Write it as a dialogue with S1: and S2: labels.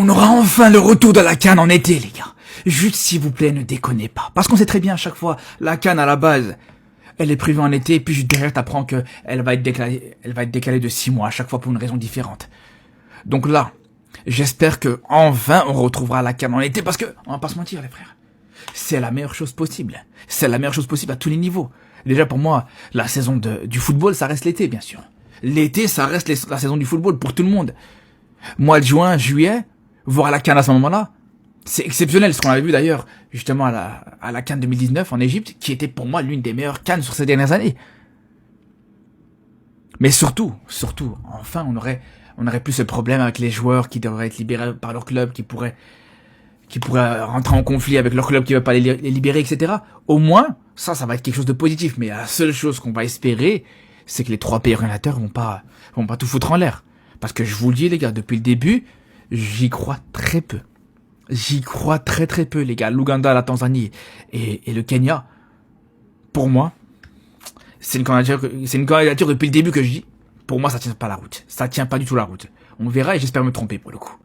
S1: On aura enfin le retour de la CAN en été, les gars. Juste s'il vous plaît, ne déconnez pas. Parce qu'on sait très bien à chaque fois, la CAN à la base, elle est prévue en été, et puis juste derrière t'apprends que elle va être décalée de 6 mois à chaque fois pour une raison différente. Donc là, j'espère que enfin on retrouvera la CAN en été, parce que, on va pas se mentir les frères, c'est la meilleure chose possible. C'est la meilleure chose possible à tous les niveaux. Déjà pour moi, la saison du football, ça reste l'été bien sûr. L'été, ça reste la saison du football pour tout le monde. Mois de juin, juillet, voir la CAN à ce moment-là, c'est exceptionnel. Ce qu'on avait vu d'ailleurs, justement, à la CAN 2019 en Égypte, qui était pour moi l'une des meilleures CAN sur ces dernières années. Mais surtout, enfin, on aurait plus ce problème avec les joueurs qui devraient être libérés par leur club, qui pourraient rentrer en conflit avec leur club qui veut pas les libérer, etc. Au moins, ça va être quelque chose de positif. Mais la seule chose qu'on va espérer, c'est que les 3 pays organisateurs vont pas tout foutre en l'air. Parce que je vous le dis, les gars, depuis le début, j'y crois très peu. J'y crois très peu, les gars. L'Ouganda, la Tanzanie et le Kenya, pour moi, c'est une candidature depuis le début que je dis. Pour moi, ça tient pas la route. Ça tient pas du tout la route. On verra et j'espère me tromper pour le coup.